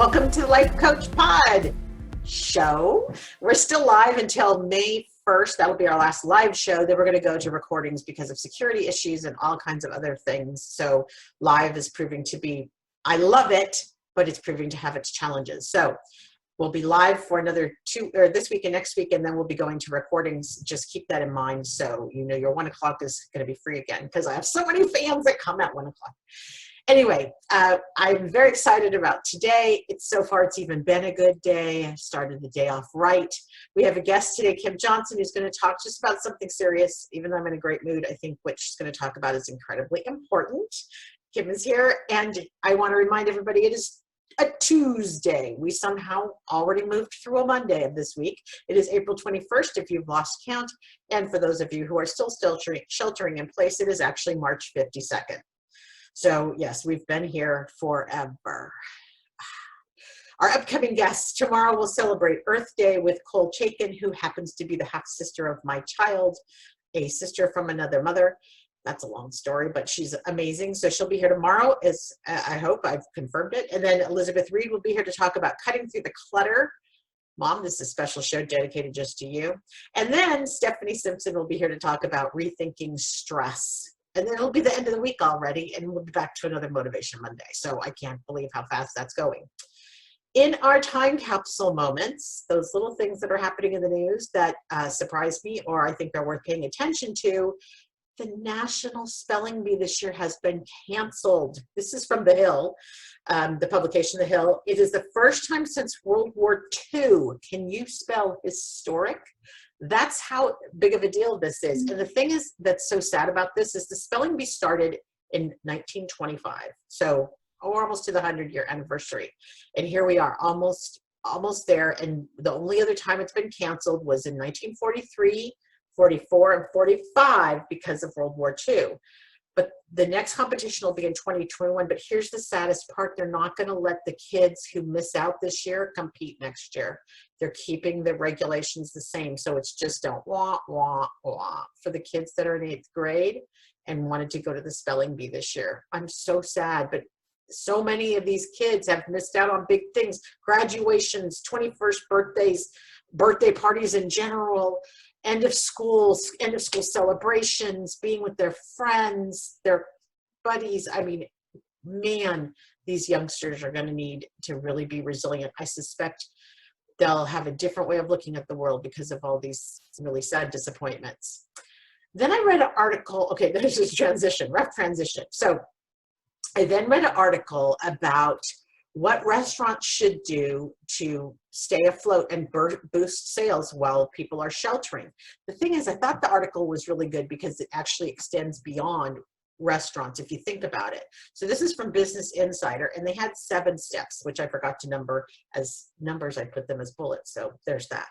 Welcome to the Life Coach Pod show. We're still live until May 1st. That'll be our last live show. Then we're going to go to recordings because of security issues and all kinds of other things. So live is proving to be, I love it, but it's proving to have its challenges. So we'll be live for another this week and next week, and then we'll be going to recordings. Just keep that in mind. So, you know, your 1 o'clock is going to be free again because I have so many fans that come at 1 o'clock. Anyway, I'm very excited about today. So far, it's even been a good day. I started the day off right. We have a guest today, Kim Johnson, who's going to talk just about something serious. Even though I'm in a great mood, I think what she's going to talk about is incredibly important. Kim is here, and I want to remind everybody it is a Tuesday. We somehow already moved through a Monday of this week. It is April 21st, if you've lost count. And for those of you who are still sheltering in place, it is actually March 52nd. So yes, we've been here forever. Our upcoming guests tomorrow will celebrate Earth Day with Cole Chaikin, who happens to be the half sister of my child, a sister from another mother. That's a long story, but she's amazing. So she'll be here tomorrow, as I hope I've confirmed it. And then Elizabeth Reed will be here to talk about cutting through the clutter. Mom, this is a special show dedicated just to you. And then Stephanie Simpson will be here to talk about rethinking stress. And then it'll be the end of the week already, and we'll be back to another Motivation Monday. So I can't believe how fast that's going. In our time capsule moments, those little things that are happening in the news that surprise me or I think are worth paying attention to, the National Spelling Bee this year has been canceled. This is from The Hill, the publication The Hill. It is the first time since World War II. Can you spell historic? That's how big of a deal this is. And the thing is that's so sad about this is the spelling bee started in 1925. So we're almost to the 100-year anniversary. And here we are, almost there. And the only other time it's been canceled was in 1943, 44, and 45 because of World War II. But the next competition will be in 2021. But here's the saddest part. They're not going to let the kids who miss out this year compete next year. They're keeping the regulations the same. So it's just a wah, wah, wah for the kids that are in 8th grade and wanted to go to the spelling bee this year. I'm so sad, but so many of these kids have missed out on big things, graduations, 21st birthdays, birthday parties in general, end of school celebrations, being with their friends, their buddies. I mean, man, these youngsters are going to need to really be resilient. I suspect they'll have a different way of looking at the world because of all these really sad disappointments. Then I read an article. Okay, there's this rough transition. So I then read an article about what restaurants should do to stay afloat and boost sales while people are sheltering. The thing is, I thought the article was really good because it actually extends beyond restaurants, if you think about it. So this is from Business Insider, and they had 7 steps, which I forgot to number as numbers. I put them as bullets. So there's that.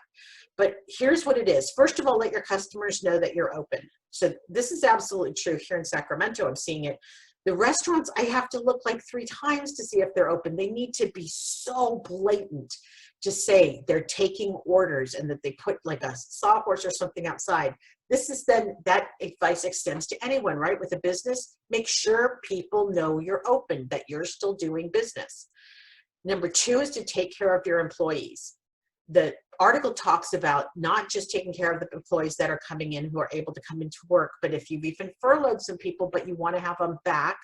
But here's what it is. First of all, let your customers know that you're open. So this is absolutely true here in Sacramento. I'm seeing it. The restaurants, I have to look like 3 times to see if they're open. They need to be so blatant to say they're taking orders and that they put like a sawhorse or something outside. This is then, that advice extends to anyone, right? With a business, make sure people know you're open, that you're still doing business. Number 2 is to take care of your employees. The article talks about not just taking care of the employees that are coming in who are able to come into work, but if you've even furloughed some people, but you want to have them back,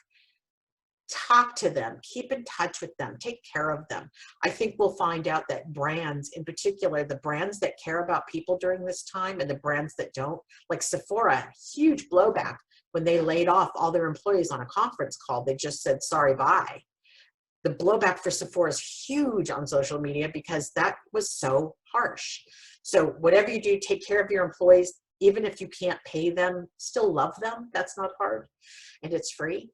talk to them, keep in touch with them, take care of them. I think we'll find out that brands, in particular, the brands that care about people during this time and the brands that don't, like Sephora, huge blowback when they laid off all their employees on a conference call. They just said, sorry, bye. The blowback for Sephora is huge on social media because that was so harsh. So whatever you do, take care of your employees. Even if you can't pay them, still love them. That's not hard, and it's free.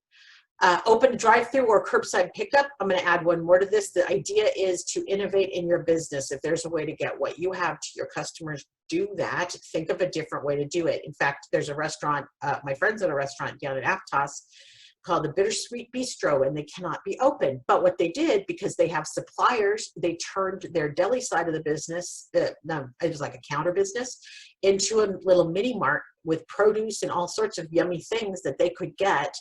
Open drive-through or curbside pickup. I'm going to add one more to this. The idea is to innovate in your business. If there's a way to get what you have to your customers, do that. Think of a different way to do it. In fact, there's a restaurant, my friends at a restaurant down in Aptos called the Bittersweet Bistro, and they cannot be open. But what they did, because they have suppliers, they turned their deli side of the business, it was like a counter business, into a little mini mart with produce and all sorts of yummy things that they could get,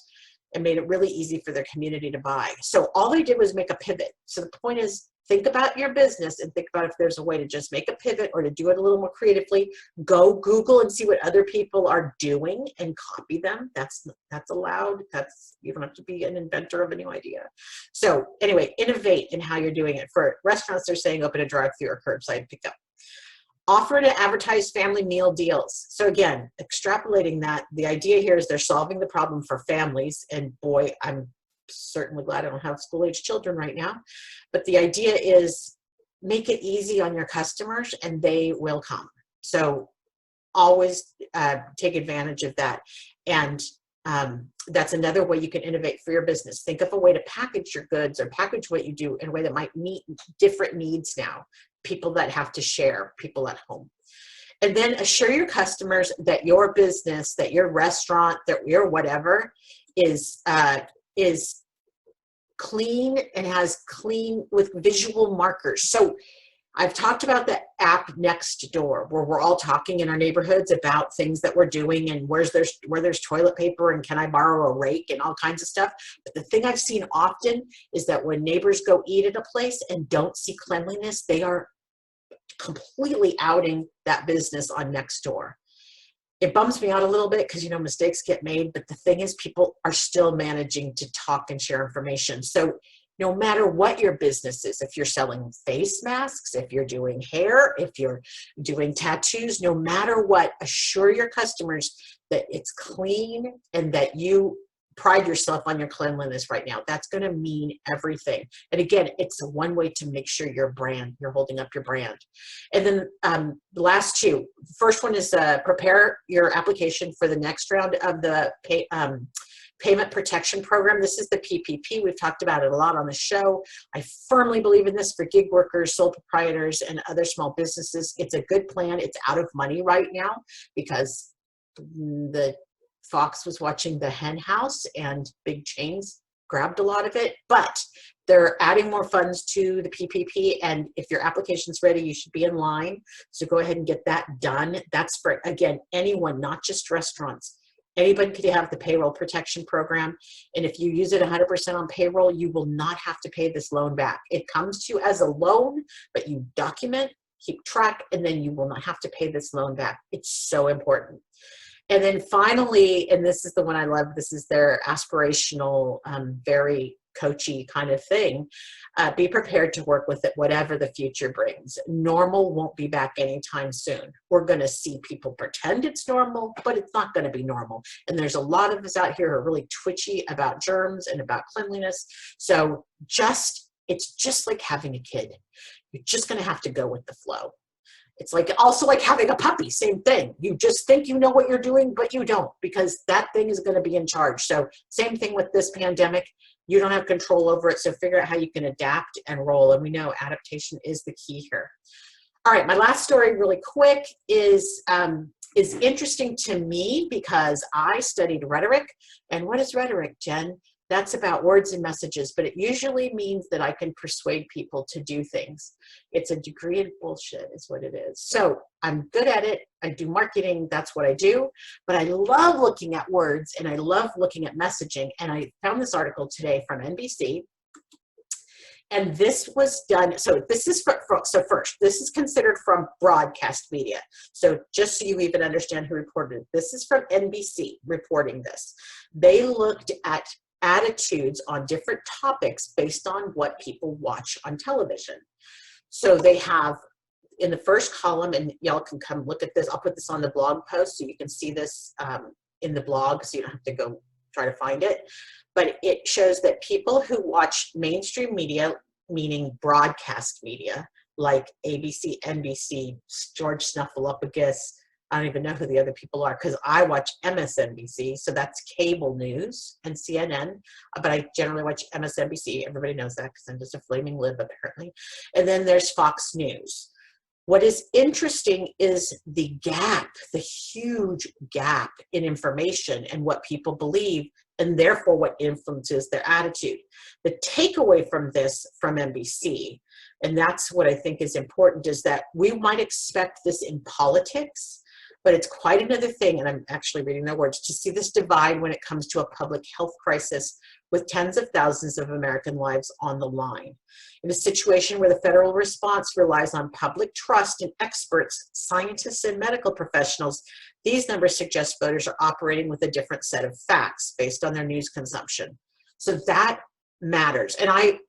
and made it really easy for their community to buy. So all they did was make a pivot. So the point is, think about your business and think about if there's a way to just make a pivot or to do it a little more creatively. Go Google and see what other people are doing and copy them. That's allowed. You don't have to be an inventor of a new idea. So anyway, innovate in how you're doing it. For restaurants, they're saying open a drive-through or curbside pickup. Offer to advertise family meal deals. So again, extrapolating that, the idea here is they're solving the problem for families. And boy, I'm certainly glad I don't have school-age children right now. But the idea is make it easy on your customers and they will come. So always take advantage of that. And that's another way you can innovate for your business. Think of a way to package your goods or package what you do in a way that might meet different needs now. People that have to share, people at home. And then assure your customers that your business, that your restaurant, that your whatever is clean and has clean with visual markers. So I've talked about the app Next Door, where we're all talking in our neighborhoods about things that we're doing and where there's toilet paper and can I borrow a rake and all kinds of stuff. But the thing I've seen often is that when neighbors go eat at a place and don't see cleanliness, they are completely outing that business on Next Door. It bums me out a little bit because, mistakes get made, but the thing is people are still managing to talk and share information. So no matter what your business is, if you're selling face masks, if you're doing hair, if you're doing tattoos, no matter what, assure your customers that it's clean and that you pride yourself on your cleanliness right now. That's going to mean everything. And again, it's one way to make sure you're holding up your brand. And then the last two, first one is prepare your application for the next round of the Payment Protection Program. This is the PPP. We've talked about it a lot on the show. I firmly believe in this for gig workers, sole proprietors, and other small businesses. It's a good plan. It's out of money right now because the Fox was watching The Hen House and big chains grabbed a lot of it, but they're adding more funds to the PPP. And if your application's ready, you should be in line. So go ahead and get that done. That's for, again, anyone, not just restaurants. Anybody could have the payroll protection program. And if you use it 100% on payroll, you will not have to pay this loan back. It comes to you as a loan, but you document, keep track, and then you will not have to pay this loan back. It's so important. And then finally, and this is the one I love, this is their aspirational, very coachy kind of thing. Be prepared to work with it, whatever the future brings. Normal won't be back anytime soon. We're going to see people pretend it's normal, but it's not going to be normal. And there's a lot of us out here who are really twitchy about germs and about cleanliness. So it's just like having a kid. You're just going to have to go with the flow. It's also like having a puppy, same thing. You just think you know what you're doing, but you don't, because that thing is going to be in charge. So same thing with this pandemic. You don't have control over it. So figure out how you can adapt and roll. And we know adaptation is the key here. All right. My last story really quick is interesting to me because I studied rhetoric. And what is rhetoric, Jen? That's about words and messages, but it usually means that I can persuade people to do things. It's a degree in bullshit is what it is. So I'm good at it. I do marketing. That's what I do. But I love looking at words and I love looking at messaging. And I found this article today from NBC. And this was done. So this is first, this is considered from broadcast media. So just so you even understand who reported it, this is from NBC reporting this. They looked at attitudes on different topics based on what people watch on television. So they have in the first column, and y'all can come look at this. I'll put this on the blog post so you can see this in the blog so you don't have to go try to find it. But it shows that people who watch mainstream media, meaning broadcast media, like ABC, NBC, George Snuffleupagus, I don't even know who the other people are because I watch MSNBC, so that's cable news, and CNN, but I generally watch MSNBC. Everybody knows that because I'm just a flaming lib apparently. And then there's Fox News. What is interesting is the gap, the huge gap in information and what people believe, and therefore what influences their attitude. The takeaway from this, from NBC, and that's what I think is important, is that we might expect this in politics, But it's quite another thing, and I'm actually reading their words, to see this divide when it comes to a public health crisis with tens of thousands of American lives on the line. In a situation where the federal response relies on public trust in experts, scientists, and medical professionals, these numbers suggest voters are operating with a different set of facts based on their news consumption. So that matters. And I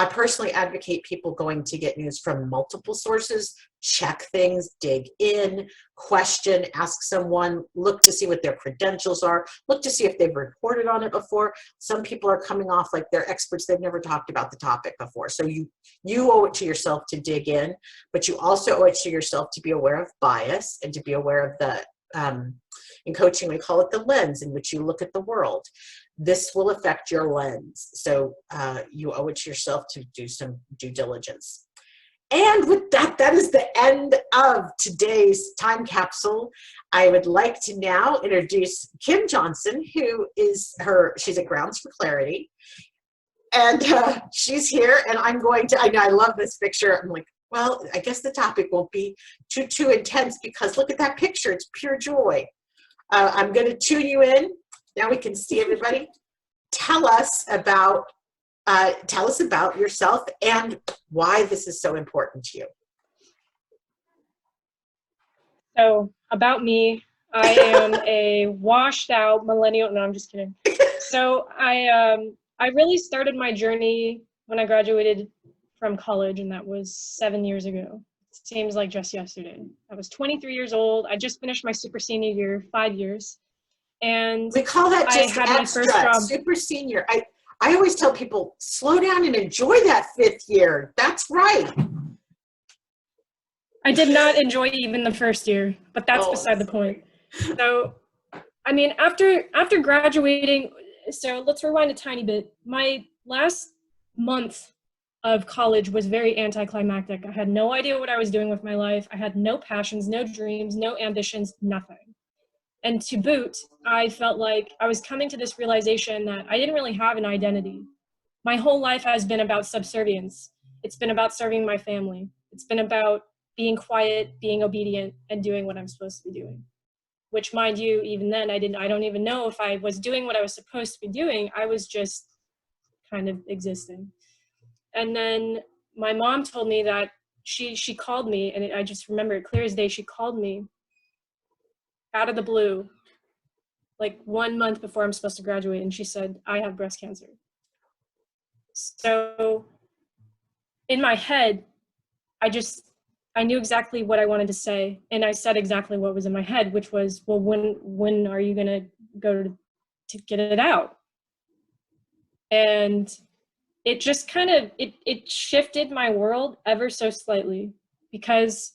personally advocate people going to get news from multiple sources, check things, dig in, question, ask someone, look to see what their credentials are, look to see if they've reported on it before. Some people are coming off like they're experts, they've never talked about the topic before. So you owe it to yourself to dig in, but you also owe it to yourself to be aware of bias and to be aware of the, in coaching we call it the lens in which you look at the world. This will affect your lens. So you owe it to yourself to do some due diligence. And with that, that is the end of today's time capsule. I would like to now introduce Kim Johnson, who is she's at Grounds for Clarity. And she's here, and I'm going to, I know I love this picture. I'm like, well, I guess the topic won't be too intense because look at that picture. It's pure joy. I'm going to tune you in. Now we can see everybody. Tell us about yourself and why this is so important to you. So about me, I am a washed out millennial. No, I'm just kidding. So I really started my journey when I graduated from college, and that was 7 years ago. It seems like just yesterday. I was 23 years old. I just finished my super senior year, 5 years. And we call that just I had extra, my first job. super senior. I always tell people, slow down and enjoy that 5th year. That's right. I did not enjoy even the first year, but that's beside the point. So, I mean, after graduating, so let's rewind a tiny bit. My last month of college was very anticlimactic. I had no idea what I was doing with my life. I had no passions, no dreams, no ambitions, nothing. And to boot, I felt like I was coming to this realization that I didn't really have an identity. My whole life has been about subservience. It's been about serving my family. It's been about being quiet, being obedient, and doing what I'm supposed to be doing. Which, mind you, even then, I don't even know if I was doing what I was supposed to be doing. I was just kind of existing. And then my mom told me that she called me, and I just remember it clear as day. She called me out of the blue, like 1 month before I'm supposed to graduate, and she said, I have breast cancer. So in my head, I knew exactly what I wanted to say, and I said exactly what was in my head, which was, well, when are you gonna go to get it out? And it just kind of, it shifted my world ever so slightly, because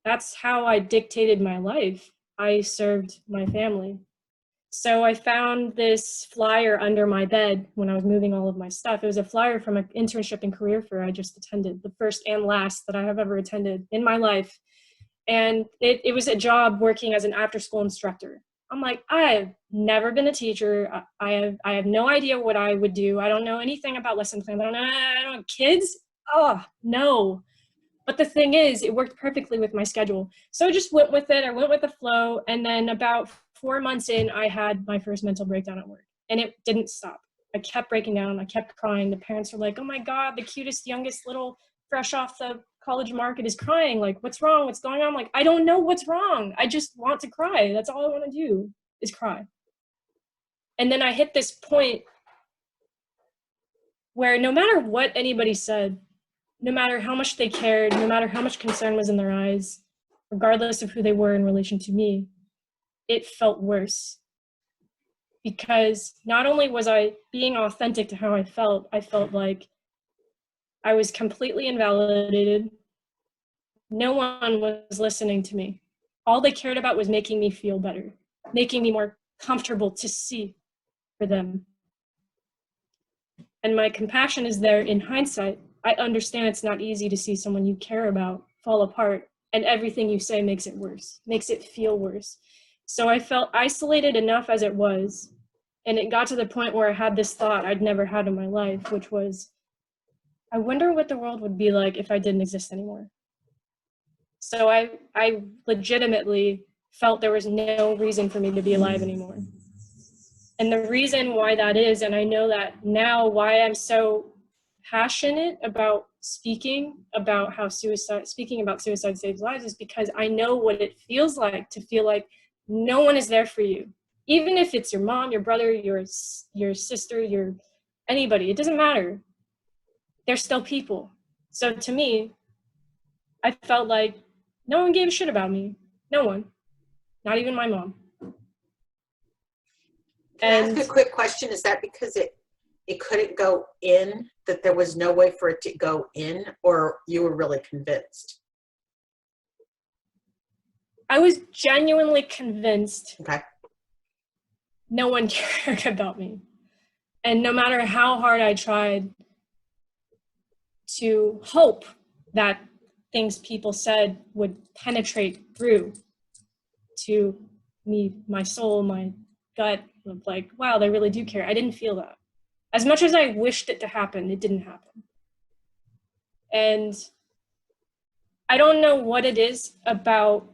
that's how I dictated my life. I served my family. So I found this flyer under my bed when I was moving all of my stuff. It was a flyer from an internship and career fair I just attended, the first and last that I have ever attended in my life. And it was a job working as an after-school instructor. I'm like, I've never been a teacher. I have no idea what I would do. I don't know anything about lesson plans. I don't have kids. Oh, no. But the thing is, it worked perfectly with my schedule. So I just went with it. I went with the flow. And then about 4 months in, I had my first mental breakdown at work. And it didn't stop. I kept breaking down. I kept crying. The parents were like, oh my God, the cutest, youngest little fresh off the college market is crying. Like, what's wrong? What's going on? I'm like, I don't know what's wrong. I just want to cry. That's all I want to do is cry. And then I hit this point where no matter what anybody said, no matter how much they cared, no matter how much concern was in their eyes, regardless of who they were in relation to me, it felt worse. Because not only was I being authentic to how I felt like I was completely invalidated. No one was listening to me. All they cared about was making me feel better, making me more comfortable to see for them. And my compassion is there in hindsight. I understand it's not easy to see someone you care about fall apart, and everything you say makes it worse, makes it feel worse. So I felt isolated enough as it was, and it got to the point where I had this thought I'd never had in my life, which was, I wonder what the world would be like if I didn't exist anymore. So I legitimately felt there was no reason for me to be alive anymore. And the reason why that is, and I know that now, why I'm so passionate about speaking about suicide saves lives, is because I know what it feels like to feel like no one is there for you. Even if it's your mom, your brother, your sister, your anybody, it doesn't matter. They're still people. So to me, I felt like no one gave a shit about me. No one. Not even my mom. Can I ask a quick question? Is that because it couldn't go in, that there was no way for it to go in, or you were really convinced? I was genuinely convinced. Okay. No one cared about me. And no matter how hard I tried to hope that things people said would penetrate through to me, my soul, my gut, of like, wow, they really do care. I didn't feel that. As much as I wished it to happen, it didn't happen. And I don't know what it is about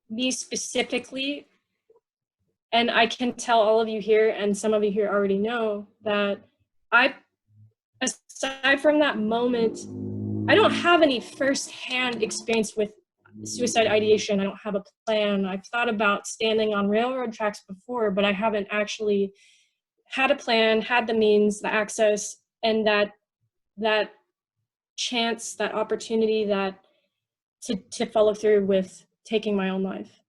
me specifically, and I can tell all of you here, and some of you here already know, that aside from that moment, I don't have any firsthand experience with suicide ideation. I don't have a plan. I've thought about standing on railroad tracks before, but I haven't actually had a plan, had the means, the access, and that chance, that opportunity, that to follow through with taking my own life.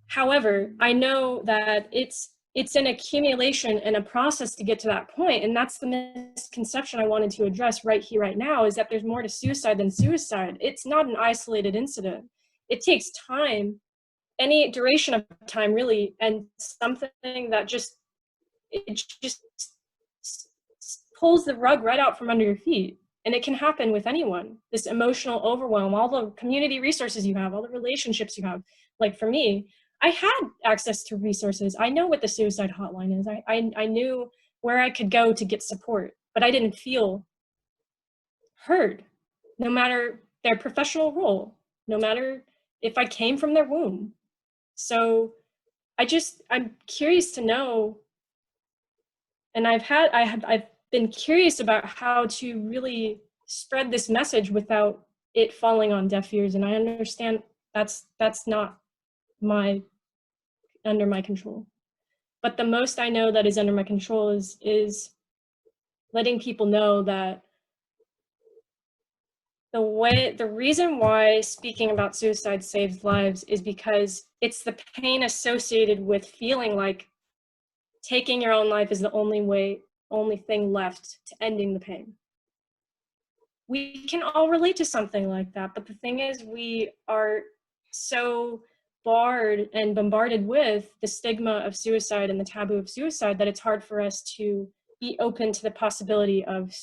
However, I know that it's an accumulation and a process to get to that point, and that's the misconception I wanted to address right here, right now, is that there's more to suicide than suicide. It's not an isolated incident. It takes time, any duration of time, really, and something that just pulls the rug right out from under your feet. And it can happen with anyone. This emotional overwhelm, all the community resources you have, all the relationships you have. Like for me, I had access to resources. I know what the suicide hotline is. I knew where I could go to get support, but I didn't feel heard, no matter their professional role, no matter if I came from their womb. So I'm curious to know, and I've been curious about how to really spread this message without it falling on deaf ears. And I understand that's not under my control. But the most I know that is under my control is letting people know that the reason why speaking about suicide saves lives is because it's the pain associated with feeling like taking your own life is the only thing left to ending the pain. We can all relate to something like that, but the thing is, we are so barred and bombarded with the stigma of suicide and the taboo of suicide that it's hard for us to be open to the possibility of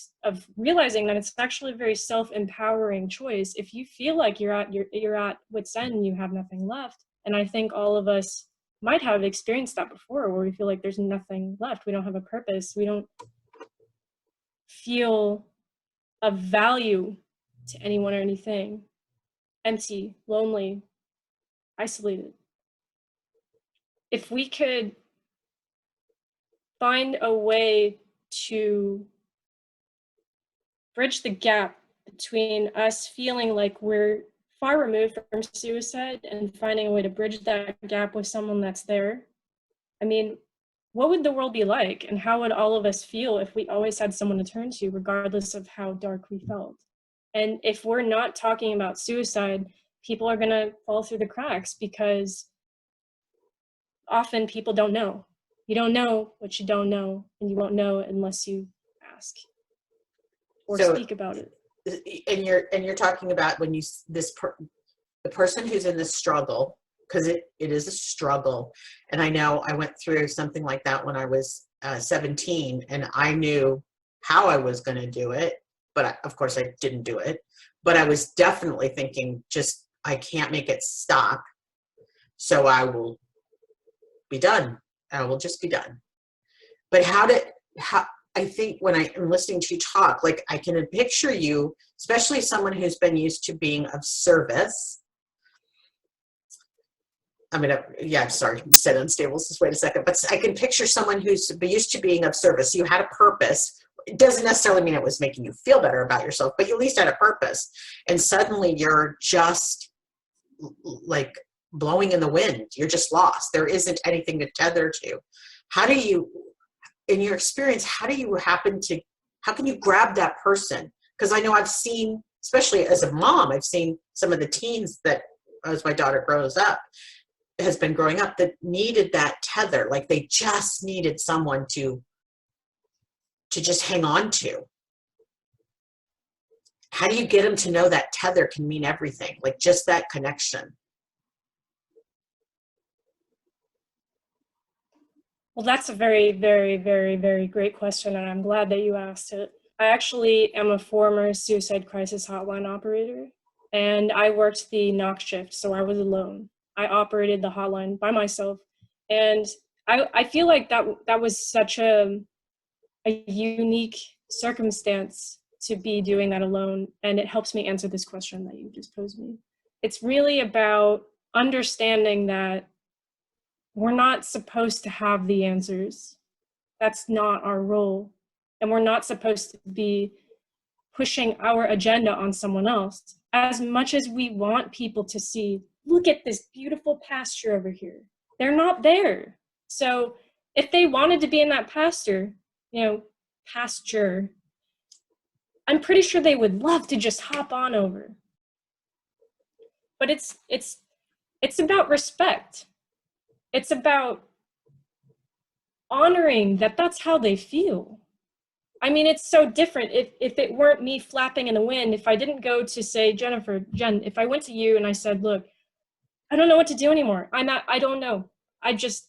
realizing that it's actually a very self-empowering choice. If you feel like you're at wit's end and you have nothing left, and I think all of us might have experienced that before, where we feel like there's nothing left, we don't have a purpose, we don't feel of value to anyone or anything, empty, lonely, isolated. If we could find a way to bridge the gap between us feeling like we're far removed from suicide and finding a way to bridge that gap with someone that's there, I mean, what would the world be like, and how would all of us feel if we always had someone to turn to, regardless of how dark we felt? And if we're not talking about suicide, people are going to fall through the cracks, because often people don't know. You don't know what you don't know, and you won't know unless you ask or speak about it. And you're talking about when the person who's in this struggle, because it is a struggle. And I know I went through something like that when I was 17, and I knew how I was going to do it, but of course I didn't do it. But I was definitely thinking, I can't make it stop, so I will be done. I will just be done. But I think when I am listening to you talk, like, I can picture you, especially someone who's been used to being of service, I'm gonna, yeah, I'm sorry, said unstable, just wait a second, but I can picture someone who's used to being of service. You had a purpose. It doesn't necessarily mean it was making you feel better about yourself, but you at least had a purpose. And suddenly you're just like blowing in the wind. You're just lost. There isn't anything to tether to. How do you, in your experience, how can you grab that person? Because I know I've seen, especially as a mom, I've seen some of the teens that, as my daughter has been growing up, that needed that tether. Like they just needed someone to just hang on to. How do you get them to know that tether can mean everything? Like just that connection. Well, that's a very, very, very, very great question, and I'm glad that you asked it. I actually am a former suicide crisis hotline operator, and I worked the knock shift, so I was alone. I operated the hotline by myself, and I feel like that was such a unique circumstance to be doing that alone, and it helps me answer this question that you just posed me. It's really about understanding that we're not supposed to have the answers. That's not our role. And we're not supposed to be pushing our agenda on someone else. As much as we want people to see, look at this beautiful pasture over here. They're not there. So if they wanted to be in that pasture, I'm pretty sure they would love to just hop on over. But it's about respect. It's about honoring that that's how they feel. I mean, it's so different. If it weren't me flapping in the wind, if I didn't go to say, Jen, if I went to you and I said, look, I don't know what to do anymore. I don't know. I'm just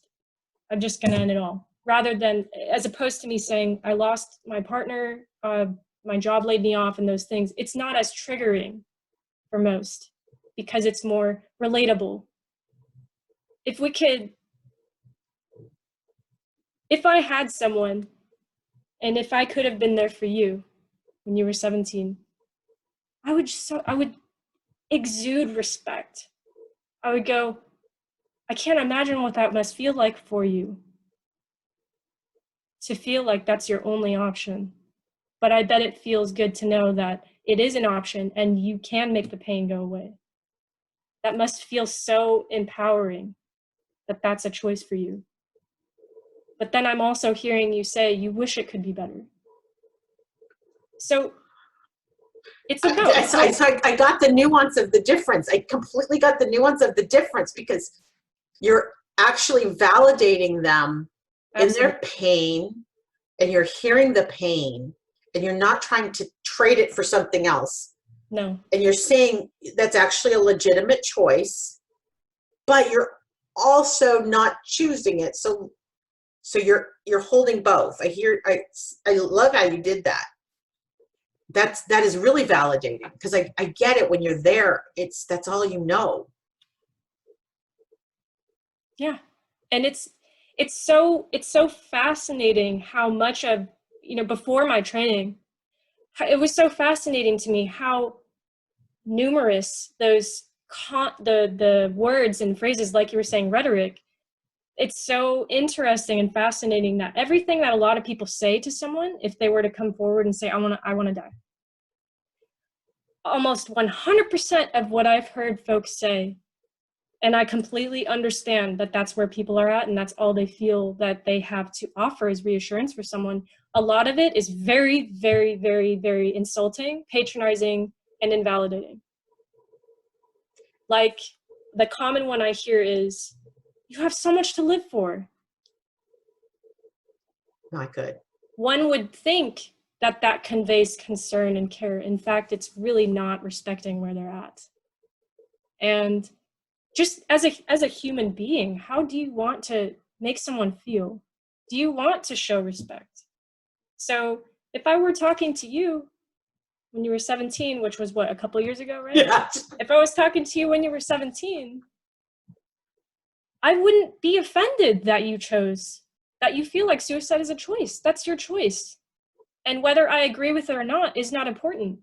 gonna end it all. Rather than, as opposed to me saying, I lost my partner, my job laid me off and those things, it's not as triggering for most because it's more relatable. If I had someone, and if I could have been there for you when you were 17, I would exude respect. I would go, I can't imagine what that must feel like for you, to feel like that's your only option. But I bet it feels good to know that it is an option and you can make the pain go away. That must feel so empowering that that's a choice for you. But then I'm also hearing you say you wish it could be better. So it's about... I got the nuance of the difference. I completely got the nuance of the difference because you're actually validating them in their pain, and you're hearing the pain, and you're not trying to trade it for something else. No. And you're saying that's actually a legitimate choice, but you're also not choosing it. So you're holding both. I love how you did that. That is really validating because I get it. When you're there, that's all you know. Yeah. And it's so fascinating how much of, before my training, it was so fascinating to me how numerous those the words and phrases, like you were saying, rhetoric. It's so interesting and fascinating that everything that a lot of people say to someone, if they were to come forward and say, I want to die, almost 100% of what I've heard folks say, and I completely understand that that's where people are at and that's all they feel that they have to offer is reassurance for someone. A lot of it is very, very, very, very insulting, patronizing, and invalidating. Like, the common one I hear is, you have so much to live for. Not good. One would think that conveys concern and care. In fact, it's really not respecting where they're at. And just as a human being, how do you want to make someone feel? Do you want to show respect? So if I were talking to you when you were 17, which was what, a couple years ago, right? Yeah. If I was talking to you when you were 17, I wouldn't be offended that you feel like suicide is a choice. That's your choice. And whether I agree with it or not is not important.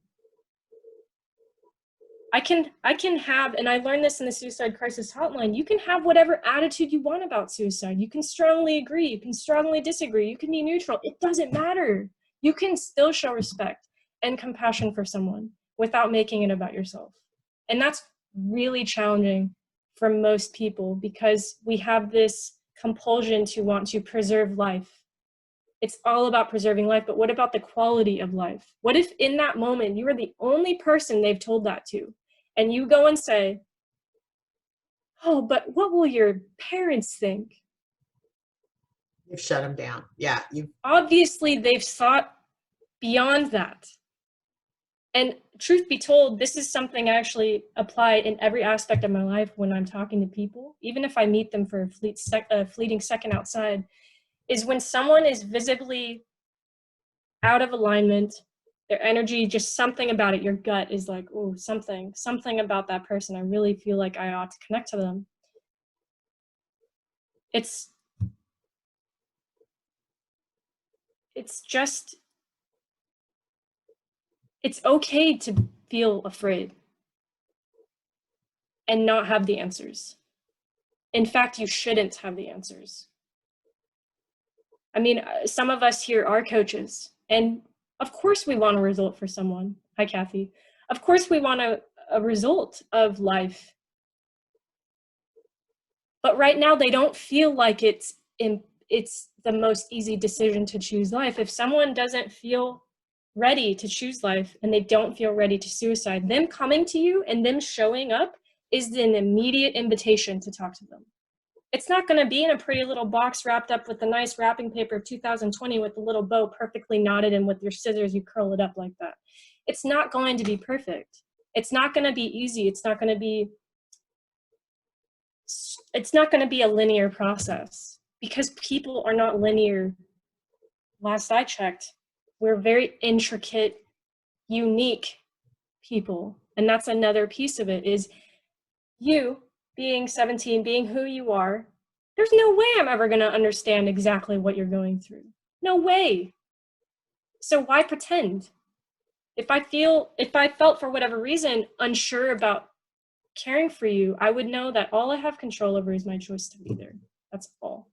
I can have, and I learned this in the suicide crisis hotline, you can have whatever attitude you want about suicide. You can strongly agree, you can strongly disagree, you can be neutral. It doesn't matter. You can still show respect and compassion for someone without making it about yourself. And that's really challenging for most people because we have this compulsion to want to preserve life. It's all about preserving life, but what about the quality of life? What if in that moment you are the only person they've told that to? And you go and say, oh, but what will your parents think? You've shut them down. Yeah. Obviously, they've thought beyond that. And truth be told, this is something I actually apply in every aspect of my life when I'm talking to people, even if I meet them for a fleeting second outside, is when someone is visibly out of alignment, their energy, just something about it, your gut is like, oh, something about that person. I really feel like I ought to connect to them. It's just, it's okay to feel afraid and not have the answers. In fact, you shouldn't have the answers. I mean, some of us here are coaches, and of course we want a result for someone. Hi, Kathy. Of course we want a result of life. But right now they don't feel like it's the most easy decision to choose life. If someone doesn't feel ready to choose life and they don't feel ready to suicide, them coming to you and them showing up is an immediate invitation to talk to them. It's not going to be in a pretty little box wrapped up with the nice wrapping paper of 2020 with the little bow perfectly knotted, and with your scissors you curl it up like that. It's not going to be perfect. It's not going to be easy. It's not going to be a linear process because people are not linear. Last I checked, we're very intricate, unique people. And that's another piece of it is you being 17, being who you are, there's no way I'm ever going to understand exactly what you're going through. No way. So why pretend? If I felt for whatever reason unsure about caring for you, I would know that all I have control over is my choice to be there. That's all.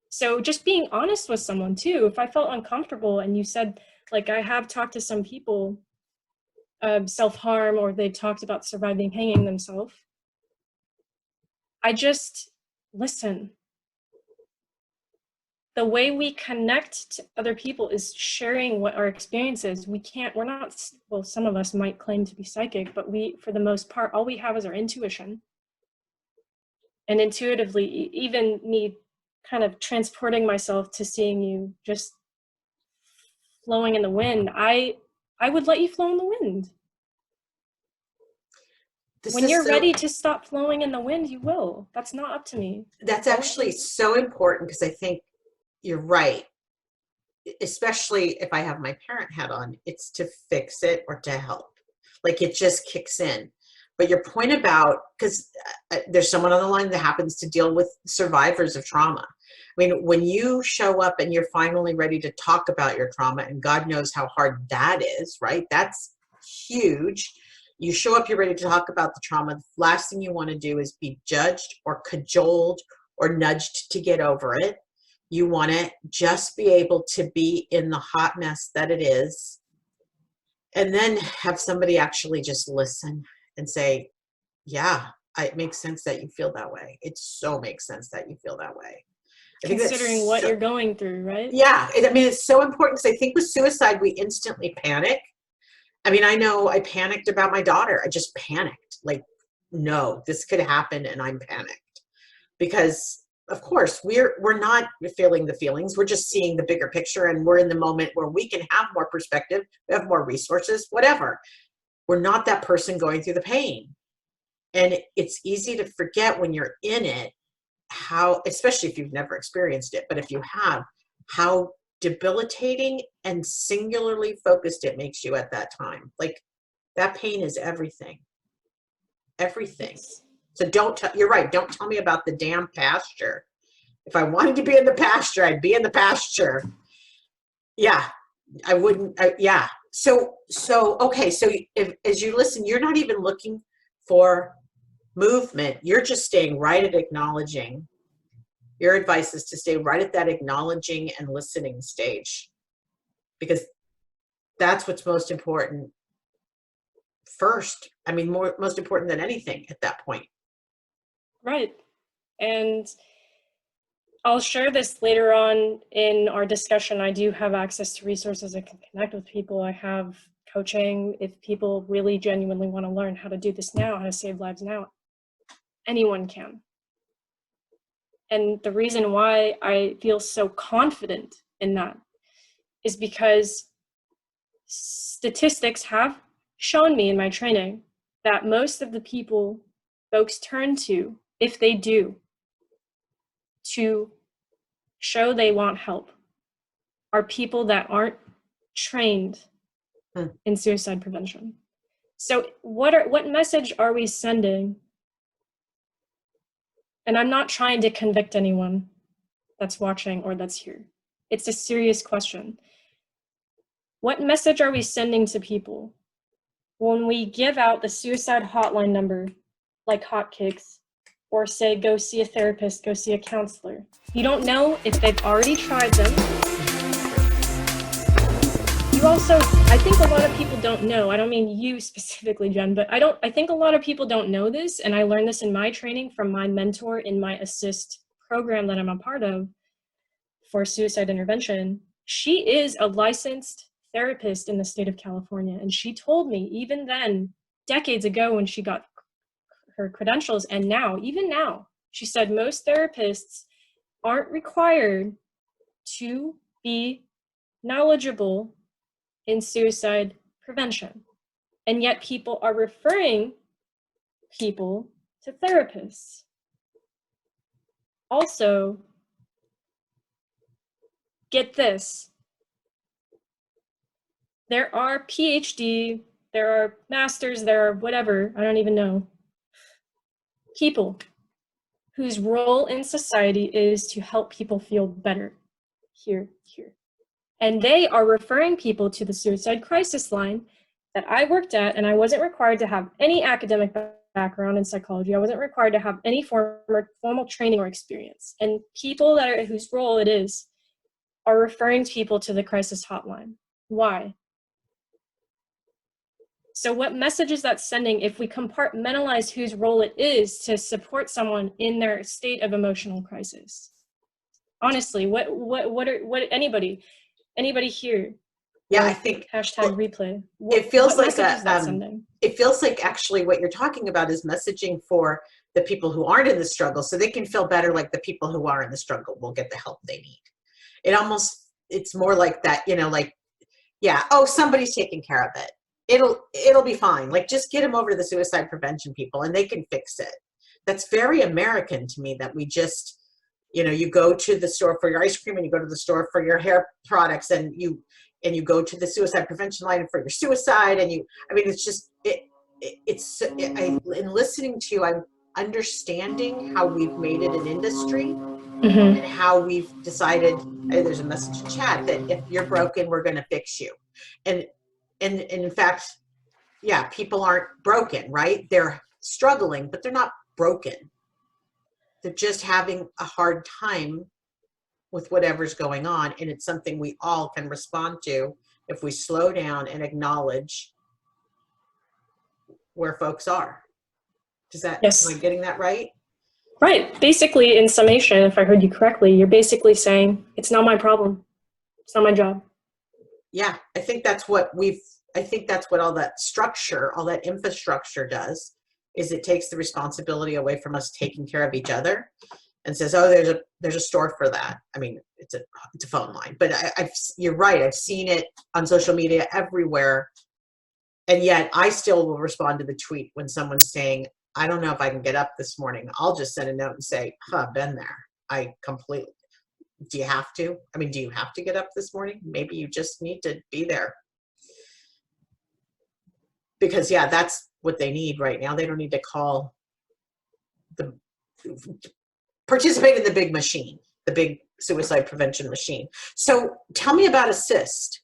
So just being honest with someone too, if I felt uncomfortable and you said, like I have talked to some people, self-harm, or they talked about surviving hanging themselves, I just listen. The way we connect to other people is sharing what our experience is. Some of us might claim to be psychic, but for the most part, all we have is our intuition. And intuitively, even me kind of transporting myself to seeing you just flowing in the wind, I would let you flow in the wind. When you're ready to stop flowing in the wind, you will. That's not up to me. That's actually so important because I think you're right. Especially if I have my parent hat on, it's to fix it or to help. Like it just kicks in. But your point about, because there's someone on the line that happens to deal with survivors of trauma. I mean, when you show up and you're finally ready to talk about your trauma, and God knows how hard that is, right? That's huge. You show up, you're ready to talk about the trauma. The last thing you want to do is be judged or cajoled or nudged to get over it. You want to just be able to be in the hot mess that it is, and then have somebody actually just listen and say, yeah, it makes sense that you feel that way. It so makes sense that you feel that way. Considering what you're going through, right? Yeah. I mean, it's so important because I think with suicide, we instantly panic. I mean, I know I panicked about my daughter. I just panicked. Like, no, this could happen, and I'm panicked. Because, of course, we're not feeling the feelings. We're just seeing the bigger picture, and we're in the moment where we can have more perspective, we have more resources, whatever. We're not that person going through the pain. And it's easy to forget when you're in it how, especially if you've never experienced it, but if you have, how debilitating and singularly focused it makes you at that time. Like that pain is everything. Everything. So you're right. Don't tell me about the damn pasture. If I wanted to be in the pasture, I'd be in the pasture. Yeah, I wouldn't. Yeah, Okay, so if, as you listen, you're not even looking for movement. You're just staying right at acknowledging. Your advice is to stay right at that acknowledging and listening stage, because that's what's most important first. I mean, most important than anything at that point. Right. And I'll share this later on in our discussion. I do have access to resources. I can connect with people. I have coaching. If people really genuinely want to learn how to do this now, how to save lives now, anyone can. And the reason why I feel so confident in that is because statistics have shown me in my training that most of the people folks turn to, if they do, to show they want help, are people that aren't trained in suicide prevention. So what message are we sending? And I'm not trying to convict anyone that's watching or that's here. It's a serious question. What message are we sending to people when we give out the suicide hotline number like hotcakes, or say, go see a therapist, go see a counselor? You don't know if they've already tried them. You also, I think a lot of people don't know, I don't mean you specifically, Jen, but I think a lot of people don't know this, and I learned this in my training from my mentor in my assist program that I'm a part of for suicide intervention. She is a licensed therapist in the state of California, and she told me even then, decades ago when she got her credentials, and now, even now, she said most therapists aren't required to be knowledgeable in suicide prevention. And yet people are referring people to therapists. Also, get this, there are PhD, there are masters, there are whatever, I don't even know, people whose role in society is to help people feel better. Here. And they are referring people to the suicide crisis line that I worked at, and I wasn't required to have any academic background in psychology. I wasn't required to have any formal training or experience. And people that are, whose role it is are referring people to the crisis hotline. Why? So what message is that sending if we compartmentalize whose role it is to support someone in their state of emotional crisis? Honestly, what anybody here? Yeah, I think hashtag replay. It feels like sending? It feels like actually what you're talking about is messaging for the people who aren't in the struggle, so they can feel better, like the people who are in the struggle will get the help they need. It's more like that, like, yeah, oh, somebody's taking care of it. It'll be fine. Like, just get them over to the suicide prevention people and they can fix it. That's very American to me, that we just, you go to the store for your ice cream, and you go to the store for your hair products, and you go to the suicide prevention line for your suicide. And it's just, in listening to you, I'm understanding how we've made it an industry, and how we've decided, hey, there's a message in chat that if you're broken, we're going to fix you. And in fact, yeah, people aren't broken, right? They're struggling, but they're not broken. They're just having a hard time with whatever's going on. And it's something we all can respond to if we slow down and acknowledge where folks are. Yes. Am I getting that right? Right. Basically, in summation, if I heard you correctly, you're basically saying, it's not my problem. It's not my job. Yeah, I think that's what all that structure, all that infrastructure does, is it takes the responsibility away from us taking care of each other, and says, oh, there's a store for that. I mean, it's a phone line, but you're right. I've seen it on social media everywhere. And yet I still will respond to the tweet when someone's saying, I don't know if I can get up this morning. I'll just send a note and say, been there. Do you have to? I mean, do you have to get up this morning? Maybe you just need to be there. Because, yeah, that's what they need right now. They don't need to participate in the big machine, the big suicide prevention machine. So tell me about Assist.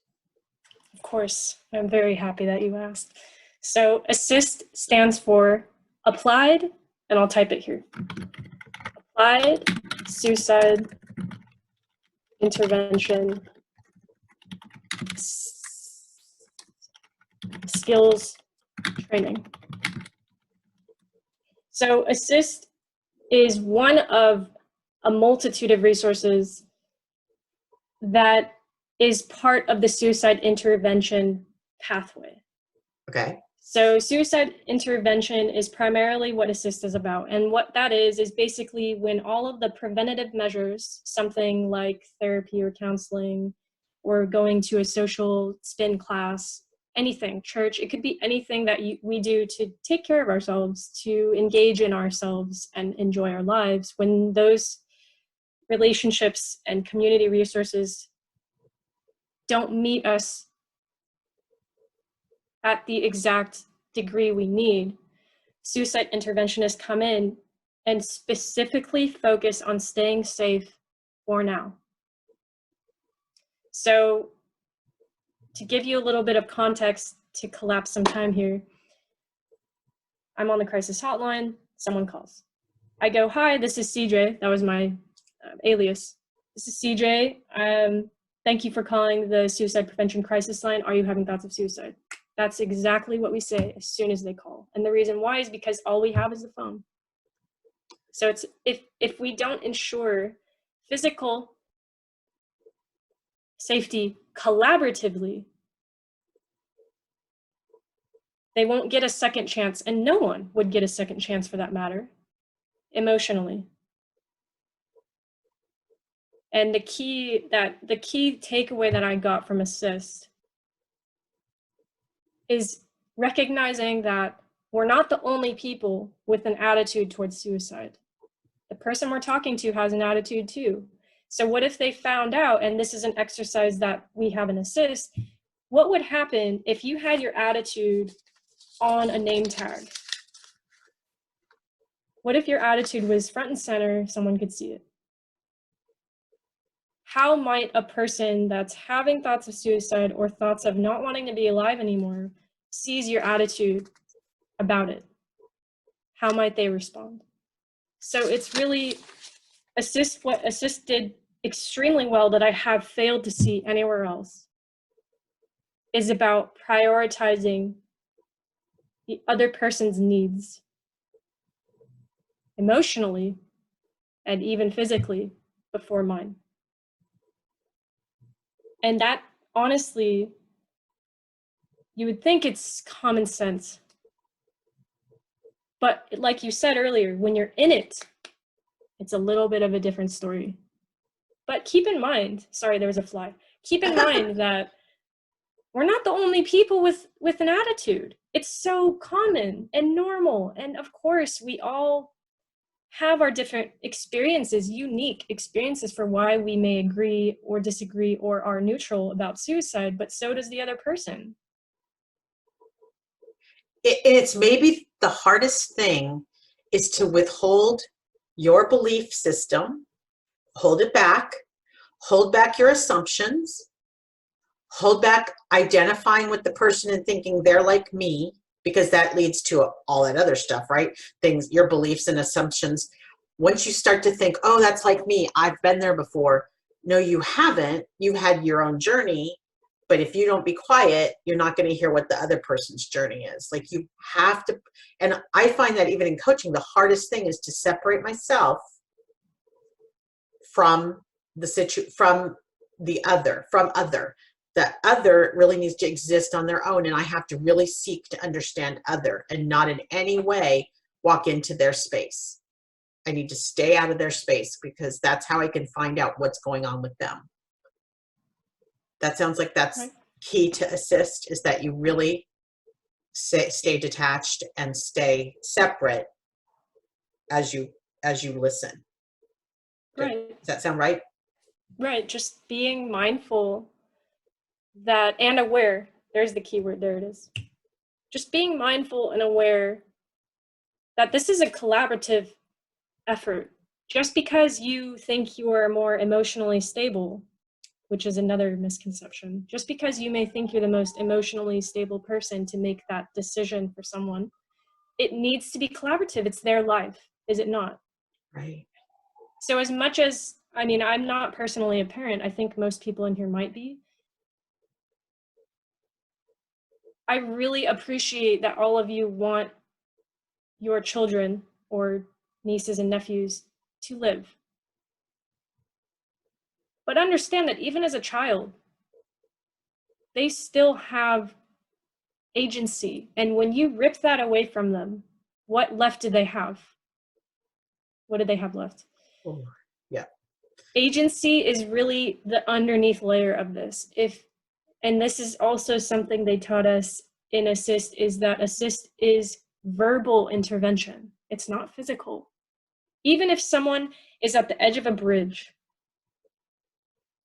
Of course, I'm very happy that you asked. So ASSIST stands for Applied, and I'll type it here. Applied Suicide Intervention Skills Training. So ASSIST is one of a multitude of resources that is part of the suicide intervention pathway. Okay. So suicide intervention is primarily what ASSIST is about. And what that is basically when all of the preventative measures, something like therapy or counseling, or going to a social spin class, anything, church, it could be anything that we do to take care of ourselves, to engage in ourselves and enjoy our lives. When those relationships and community resources don't meet us at the exact degree we need, suicide interventionists come in and specifically focus on staying safe for now. So to give you a little bit of context to collapse some time here, I'm on the crisis hotline, someone calls. I go, hi, this is CJ. That was my alias. This is CJ. Thank you for calling the suicide prevention crisis line. Are you having thoughts of suicide? That's exactly what we say as soon as they call. And the reason why is because all we have is the phone. So it's if we don't ensure physical safety collaboratively, they won't get a second chance, and no one would get a second chance for that matter, emotionally. And the key takeaway that I got from ASSIST is recognizing that we're not the only people with an attitude towards suicide. The person we're talking to has an attitude too. So what if they found out, and this is an exercise that we have in ASSIST, what would happen if you had your attitude on a name tag? What if your attitude was front and center, someone could see it? How might a person that's having thoughts of suicide or thoughts of not wanting to be alive anymore sees your attitude about it? How might they respond? So it's really what ASSIST did extremely well that I have failed to see anywhere else is about prioritizing the other person's needs emotionally and even physically before mine. And that, honestly, you would think it's common sense. But like you said earlier, when you're in it, it's a little bit of a different story. But keep in mind, sorry, there was a fly. Keep in mind that we're not the only people with an attitude. It's so common and normal. And of course, we all have our different experiences, unique experiences for why we may agree or disagree or are neutral about suicide, but so does the other person. It's maybe the hardest thing is to withhold your belief system, hold back your assumptions, hold back identifying with the person and thinking they're like me, because that leads to all that other stuff, right? Things, your beliefs and assumptions. Once you start to think, oh, that's like me, I've been there before. No, you haven't. You had your own journey. But if you don't be quiet, you're not going to hear what the other person's journey is. Like, you have to, and I find that even in coaching, the hardest thing is to separate myself from the other. The other really needs to exist on their own, and I have to really seek to understand other and not in any way walk into their space. I need to stay out of their space, because that's how I can find out what's going on with them. That sounds like that's Right. Key to ASSIST, is that you really stay detached and stay separate as you listen. Right. Does that sound right? Right. Just being mindful that, and aware, there's the key word, there it is. Just being mindful and aware that this is a collaborative effort. Just because you think you are more emotionally stable which is another misconception. Just because you may think you're the most emotionally stable person to make that decision for someone, it needs to be collaborative. It's their life, is it not? Right. So as much as, I mean, I'm not personally a parent, I think most people in here might be. I really appreciate that all of you want your children or nieces and nephews to live. But understand that even as a child, they still have agency. And when you rip that away from them, what left did they have? What did they have left? Oh, yeah. Agency is really the underneath layer of this. And this is also something they taught us in assist, is that assist is verbal intervention. It's not physical. Even if someone is at the edge of a bridge,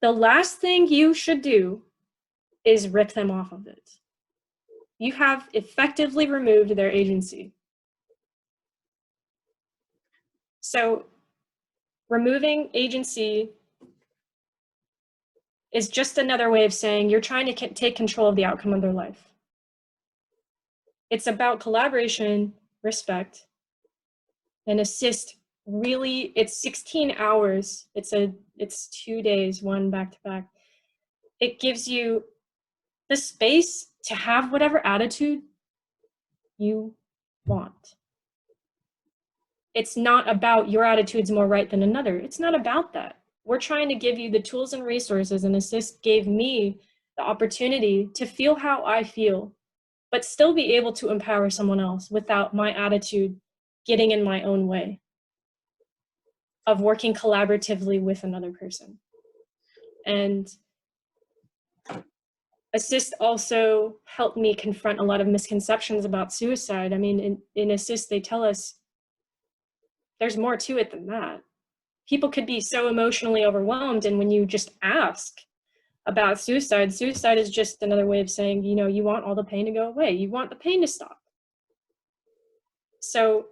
the last thing you should do is rip them off of it. You have effectively removed their agency. So removing agency is just another way of saying you're trying to take control of the outcome of their life. It's about collaboration, respect, and assist. Really, it's 16 hours. It's 2 days, one back to back. It gives you the space to have whatever attitude you want. It's not about your attitude's more right than another. It's not about that. We're trying to give you the tools and resources, and assist gave me the opportunity to feel how I feel, but still be able to empower someone else without my attitude getting in my own way of working collaboratively with another person. And assist also helped me confront a lot of misconceptions about suicide. I mean, in assist, they tell us there's more to it than that. People could be so emotionally overwhelmed, and when you just ask about suicide is just another way of saying, you know, you want all the pain to go away. You want the pain to stop. So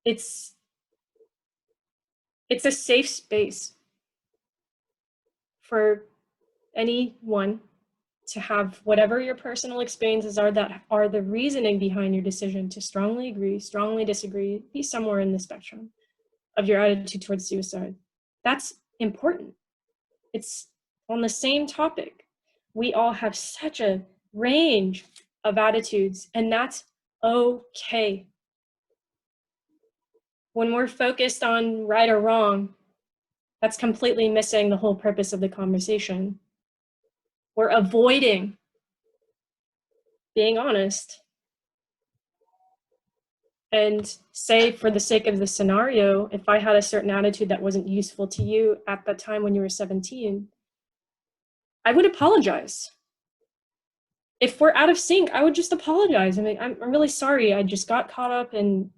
it's a safe space for anyone to have whatever your personal experiences are that are the reasoning behind your decision to strongly agree, strongly disagree, be somewhere in the spectrum of your attitude towards suicide. That's important. It's on the same topic. We all have such a range of attitudes, and that's okay. When we're focused on right or wrong, that's completely missing the whole purpose of the conversation. We're avoiding being honest. And say, for the sake of the scenario, if I had a certain attitude that wasn't useful to you at that time when you were 17, I would apologize. If we're out of sync, I would just apologize. I mean, I'm really sorry. I just got caught up and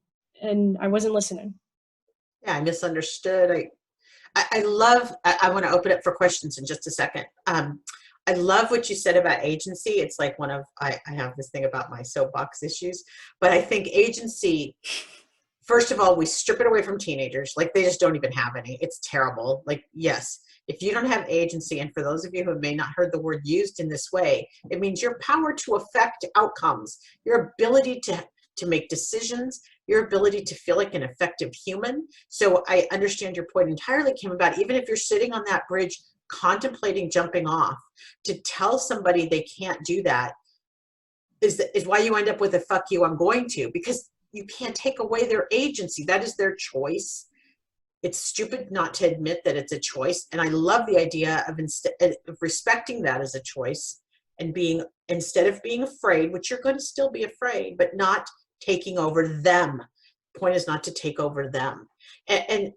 I wasn't listening. Yeah, I misunderstood. I love, I want to open up for questions in just a second. I love what you said about agency. It's like one of, I have this thing about my soapbox issues, but I think agency, first of all, we strip it away from teenagers. Like, they just don't even have any. It's terrible. Like, yes, if you don't have agency, and for those of you who may not heard the word used in this way, it means your power to affect outcomes, your ability to make decisions, your ability to feel like an effective human. So I understand your point entirely, Kim, about even if you're sitting on that bridge contemplating jumping off, to tell somebody they can't do that is why you end up with a "fuck you, I'm going to," because you can't take away their agency. That is their choice. It's stupid not to admit that it's a choice. And I love the idea of respecting that as a choice, and being, instead of being afraid, which you're going to still be afraid, but not taking over them. The point is not to take over them. And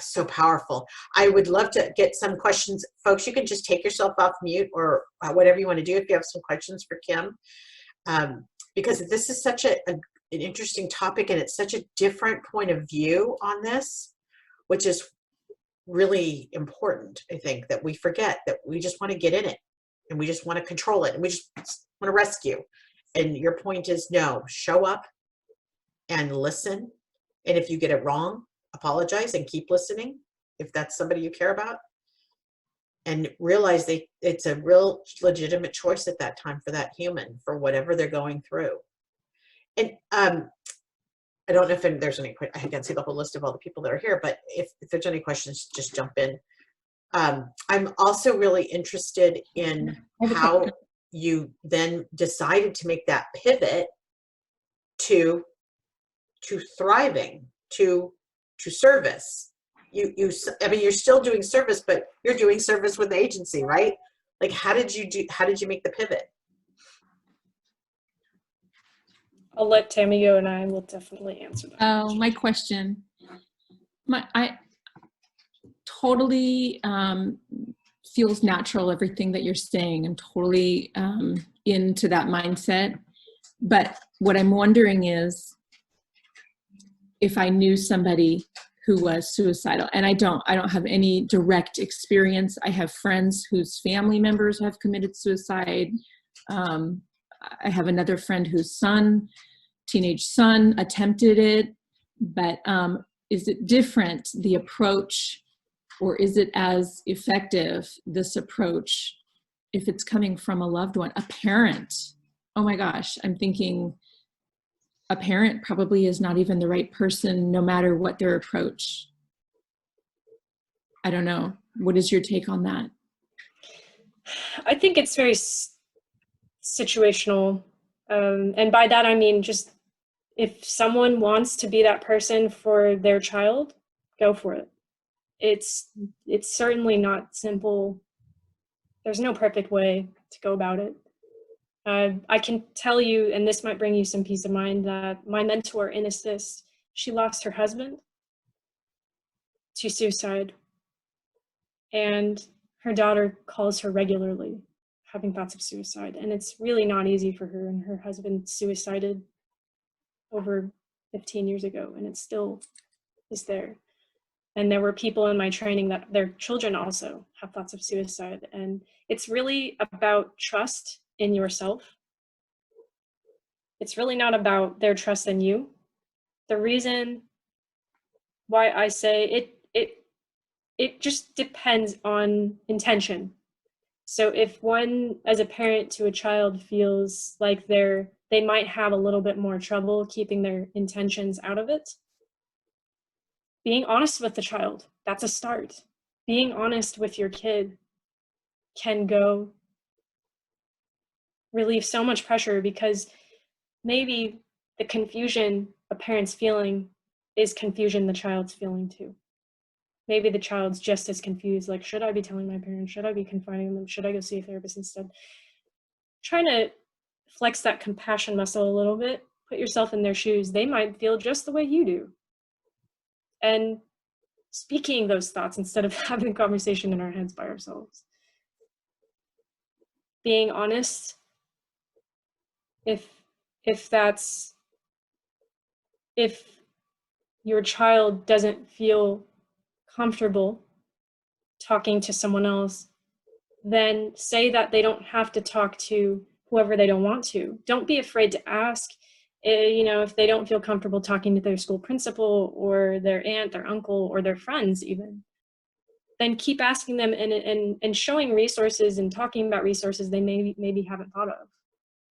so powerful. I would love to get some questions. Folks, you can just take yourself off mute, or whatever you want to do if you have some questions for Kim. Because this is such an interesting topic, and it's such a different point of view on this, which is really important. I think that we forget that we just want to get in it, and we just want to control it, and we just want to rescue. And your point is, no, show up and listen. And if you get it wrong, apologize and keep listening. if that's somebody you care about, and realize it's a real legitimate choice at that time for that human, for whatever they're going through. And I don't know if there's any, I can't see the whole list of all the people that are here, but if there's any questions, just jump in. I'm also really interested in how you then decided to make that pivot to thriving, to service. I mean, you're still doing service, but you're doing service with the agency, right? Like, how did you make the pivot? I'll let Tammy go, and I will definitely answer that. Oh, my question. I totally feels natural, everything that you're saying. I'm totally into that mindset. But what I'm wondering is if I knew somebody who was suicidal, and I don't have any direct experience. I have friends whose family members have committed suicide. I have another friend whose teenage son attempted it, but is it different, the approach, or is it as effective, this approach, if it's coming from a loved one, a parent? Oh my gosh, I'm thinking a parent probably is not even the right person, no matter what their approach. I don't know. What is your take on that? I think it's very situational. And by that, I mean, just if someone wants to be that person for their child, go for it. It's certainly not simple. There's no perfect way to go about it. I can tell you, and this might bring you some peace of mind, that my mentor in Assist, she lost her husband to suicide. And her daughter calls her regularly, having thoughts of suicide. And it's really not easy for her. And her husband suicided over 15 years ago, and it still is there. And there were people in my training that their children also have thoughts of suicide. And it's really about trust in yourself. It's really not about their trust in you. The reason why I say it just depends on intention. So if one, as a parent to a child, feels like they might have a little bit more trouble keeping their intentions out of it, being honest with the child, that's a start. Being honest with your kid can go relieve so much pressure, because maybe the confusion a parent's feeling is confusion the child's feeling too. Maybe the child's just as confused, like, should I be telling my parents? Should I be confining them? Should I go see a therapist instead? Trying to flex that compassion muscle a little bit, put yourself in their shoes. They might feel just the way you do. And speaking those thoughts instead of having a conversation in our heads by ourselves. Being honest, if your child doesn't feel comfortable talking to someone else, then say that they don't have to talk to whoever they don't want to. Don't be afraid to ask, if they don't feel comfortable talking to their school principal or their aunt, their uncle, or their friends even. Then keep asking them and showing resources and talking about resources they maybe haven't thought of.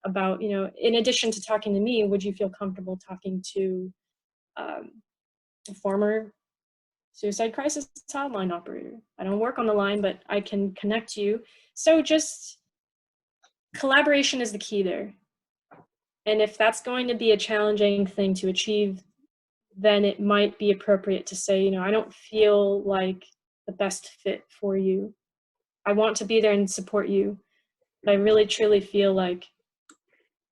About, in addition to talking to me, would you feel comfortable talking to a former suicide crisis hotline operator? I don't work on the line, but I can connect you. So just collaboration is the key there. And if that's going to be a challenging thing to achieve, then it might be appropriate to say, I don't feel like the best fit for you. I want to be there and support you, but I really truly feel like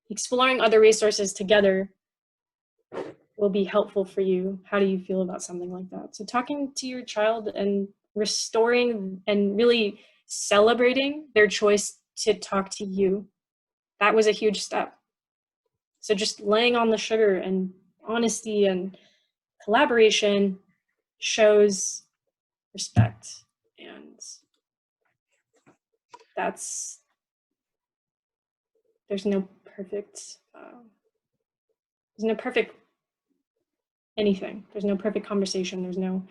exploring other resources together will be helpful for you. How do you feel about something like that? So talking to your child and restoring and really celebrating their choice to talk to you, that was a huge step. So just laying on the sugar and honesty and collaboration shows respect. And there's no perfect anything. There's no perfect conversation. There's no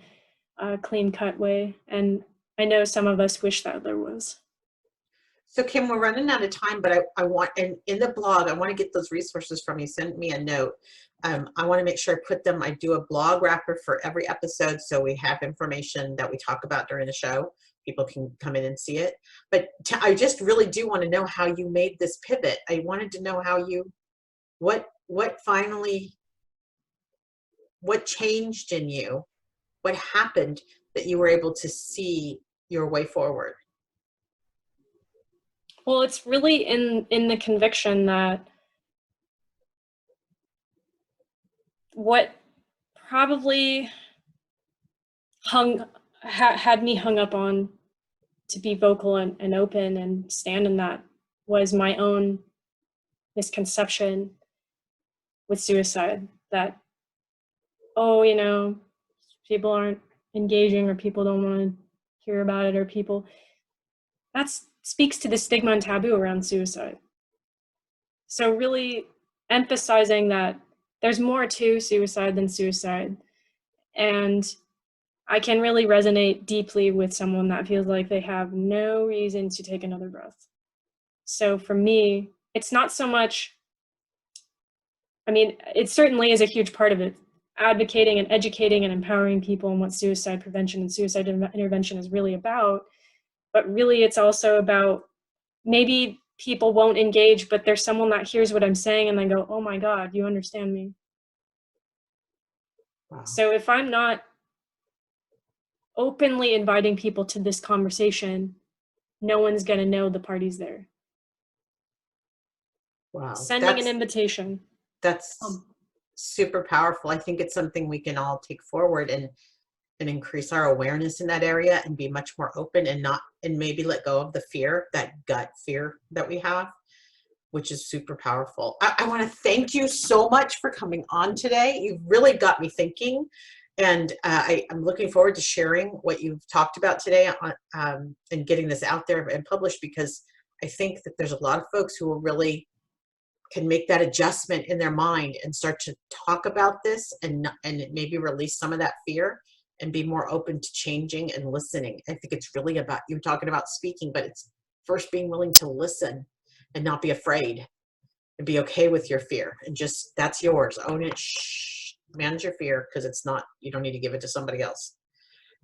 clean cut way. And I know some of us wish that there was. So Kim, we're running out of time, but I want, and in the blog, I want to get those resources from you. Send me a note. I want to make sure I put them, I do a blog wrapper for every episode, so we have information that we talk about during the show. People can come in and see it. But I just really do want to know how you made this pivot. I wanted to know how you, what finally, what changed in you? What happened that you were able to see your way forward? Well, it's really in the conviction that what probably had me hung up on to be vocal and open and stand in that was my own misconception with suicide, that, oh, you know, people aren't engaging, or people don't want to hear about it, or people, that speaks to the stigma and taboo around suicide. So really emphasizing that there's more to suicide than suicide. And I can really resonate deeply with someone that feels like they have no reason to take another breath. So for me, it's not so much, I mean, it certainly is a huge part of it, advocating and educating and empowering people on what suicide prevention and suicide intervention is really about. But really, it's also about, maybe people won't engage, but there's someone that hears what I'm saying and they go, oh my God, you understand me. Wow. So if I'm not openly inviting people to this conversation, no one's going to know the party's there. Wow. Sending an invitation. That's super powerful. I think it's something we can all take forward and increase our awareness in that area and be much more open, and maybe let go of the fear, that gut fear that we have, which is super powerful. I want to thank you so much for coming on today. You've really got me thinking, and I'm looking forward to sharing what you've talked about today and getting this out there and published, because I think that there's a lot of folks who will really can make that adjustment in their mind and start to talk about this and maybe release some of that fear and be more open to changing and listening. I think it's really about, you're talking about speaking, but it's first being willing to listen and not be afraid and be okay with your fear, and just, that's yours. Own it. Shh. Manage your fear, because it's not, you don't need to give it to somebody else.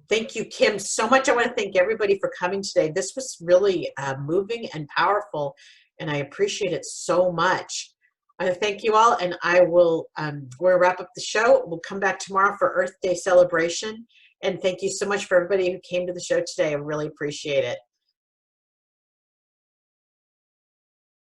Thank you, Kim, so much. I want to thank everybody for coming today. This was really moving and powerful, and I appreciate it so much. I thank you all, and I will we'll wrap up the show. We'll come back tomorrow for Earth Day celebration. And thank you so much for everybody who came to the show today. I really appreciate it.